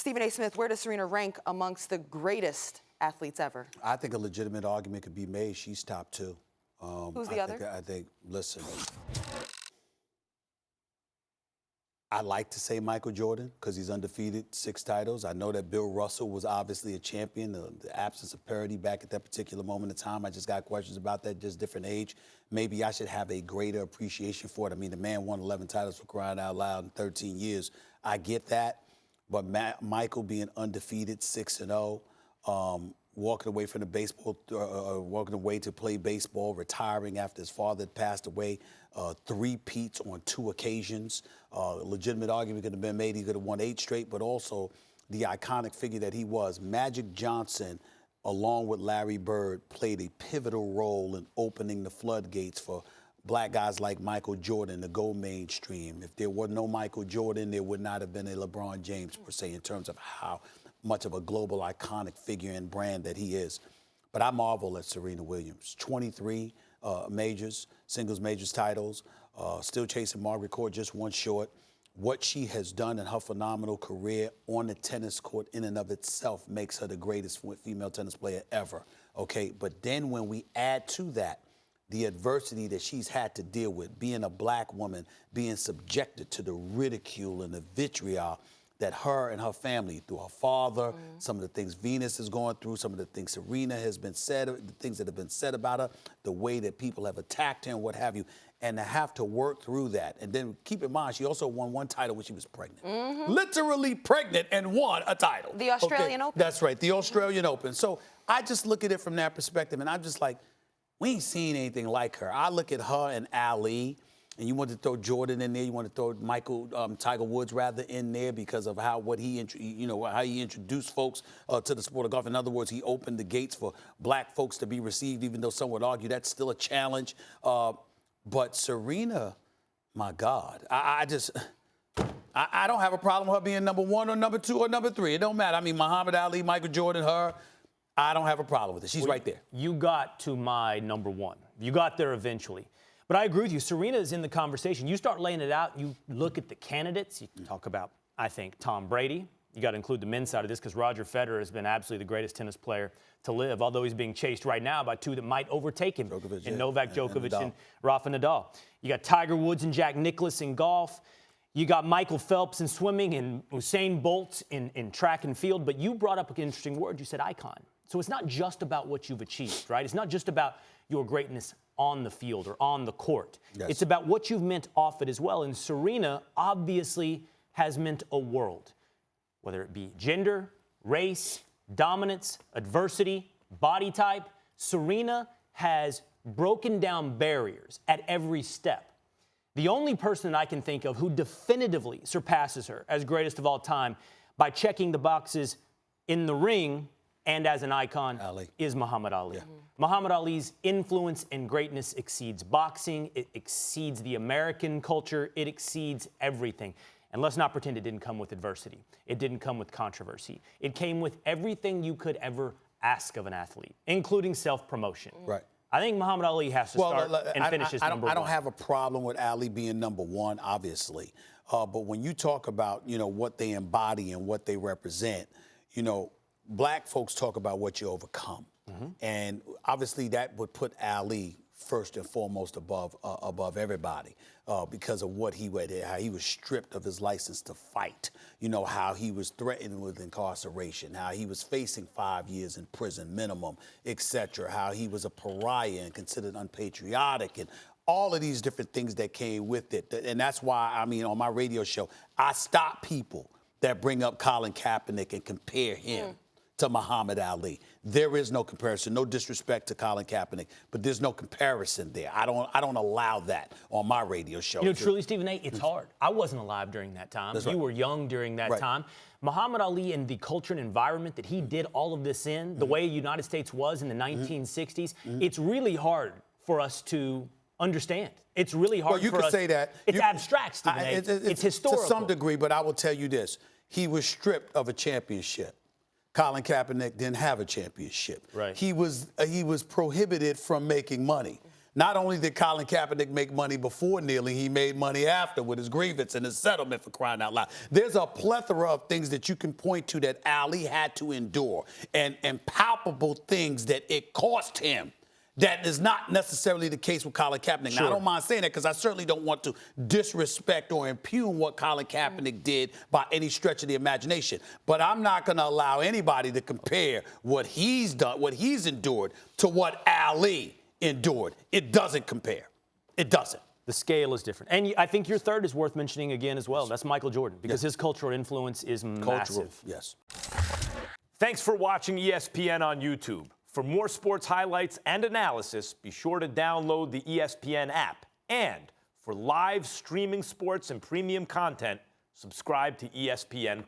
Stephen A. Smith, where does Serena rank amongst the greatest athletes ever? I think a legitimate argument could be made. She's top 2. Who's the other? I think, listen, I like to say Michael Jordan because he's undefeated, 6 titles. I know that Bill Russell was obviously a champion. The absence of parity back at that particular moment in time, I just got questions about that, just different age. Maybe I should have a greater appreciation for it. I mean, the man won 11 titles for crying out loud in 13 years. I get that. But Michael being undefeated, 6-0, walking away from the baseball, walking away to play baseball, retiring after his father had passed away, 3 peats on 2 occasions. Legitimate argument could have been made he could have won 8 straight, but also the iconic figure that he was. Magic Johnson, along with Larry Bird, played a pivotal role in opening the floodgates for black guys like Michael Jordan to go mainstream. If there were no Michael Jordan, there would not have been a LeBron James, per se, in terms of how much of a global iconic figure and brand that he is. But I marvel at Serena Williams. 23 majors, singles majors titles, still chasing Margaret Court, just 1 short. What she has done in her phenomenal career on the tennis court in and of itself makes her the greatest female tennis player ever, okay? But then when we add to that the adversity that she's had to deal with, being a black woman, being subjected to the ridicule and the vitriol that her and her family, through her father, some of the things Venus is going through, some of the things Serena has been said, the things that have been said about her, the way that people have attacked her and what have you, and to have to work through that. And then keep in mind, she also won 1 title when she was pregnant. Literally pregnant and won a title. The Australian Open. That's right, the Australian Open. So I just look at it from that perspective, and I'm just like, we ain't seen anything like her. I look at her and Ali, and you want to throw Jordan in there. You want to throw Tiger Woods rather in there because of how he introduced folks to the sport of golf. In other words, he opened the gates for black folks to be received, even though some would argue that's still a challenge. But Serena, my God, I don't have a problem with her being number 1 or number 2 or number 3. It don't matter. I mean, Muhammad Ali, Michael Jordan, her. I don't have a problem with it. She's right there. You got to my number 1. You got there eventually. But I agree with you. Serena is in the conversation. You start laying it out. You look at the candidates. You talk about, I think, Tom Brady. You got to include the men's side of this because Roger Federer has been absolutely the greatest tennis player to live, although he's being chased right now by 2 that might overtake him in Novak Djokovic and Rafa Nadal. You got Tiger Woods and Jack Nicklaus in golf. You got Michael Phelps in swimming and Usain Bolt in track and field. But you brought up an interesting word. You said icon. So it's not just about what you've achieved, right? It's not just about your greatness on the field or on the court. Yes. It's about what you've meant off it as well. And Serena obviously has meant a world, whether it be gender, race, dominance, adversity, body type. Serena has broken down barriers at every step. The only person I can think of who definitively surpasses her as greatest of all time by checking the boxes in the ring and as an icon is Muhammad Ali. Yeah. Muhammad Ali's influence and greatness exceeds boxing. It exceeds the American culture. It exceeds everything. And let's not pretend it didn't come with adversity. It didn't come with controversy. It came with everything you could ever ask of an athlete, including self-promotion. Right. I think Muhammad Ali has to start and finish his number 1. I don't have a problem with Ali being number 1, obviously. But when you talk about, what they embody and what they represent, black folks talk about what you overcome. And obviously that would put Ali first and foremost above everybody because of what how he was stripped of his license to fight, how he was threatened with incarceration, how he was facing 5 years in prison minimum, etc., how he was a pariah and considered unpatriotic, and all of these different things that came with it. And that's why, on my radio show, I stop people that bring up Colin Kaepernick and compare him to Muhammad Ali. There is no comparison. No disrespect to Colin Kaepernick, but there's no comparison there. I don't allow that on my radio show. Truly, Stephen A., it's hard. I wasn't alive during that time. That's right. You were young during that time. Muhammad Ali and the culture and environment that he did all of this in, the way the United States was in the 1960s, it's really hard for us to understand. It's really hard for us. Well, you could say that. It's abstract, Stephen A. It's historical. To some degree, but I will tell you this. He was stripped of a championship. Colin Kaepernick didn't have a championship. Right. He was prohibited from making money. Not only did Colin Kaepernick make money before kneeling, he made money after with his grievance and his settlement, for crying out loud. There's a plethora of things that you can point to that Ali had to endure and palpable things that it cost him. That is not necessarily the case with Colin Kaepernick. Sure. Now, I don't mind saying that because I certainly don't want to disrespect or impugn what Colin Kaepernick did by any stretch of the imagination. But I'm not going to allow anybody to compare what he's done, what he's endured, to what Ali endured. It doesn't compare. It doesn't. The scale is different. And I think your third is worth mentioning again as well. That's Michael Jordan, because his cultural influence is massive. Yes. Thanks for watching ESPN on YouTube. For more sports highlights and analysis, be sure to download the ESPN app. And for live streaming sports and premium content, subscribe to ESPN+.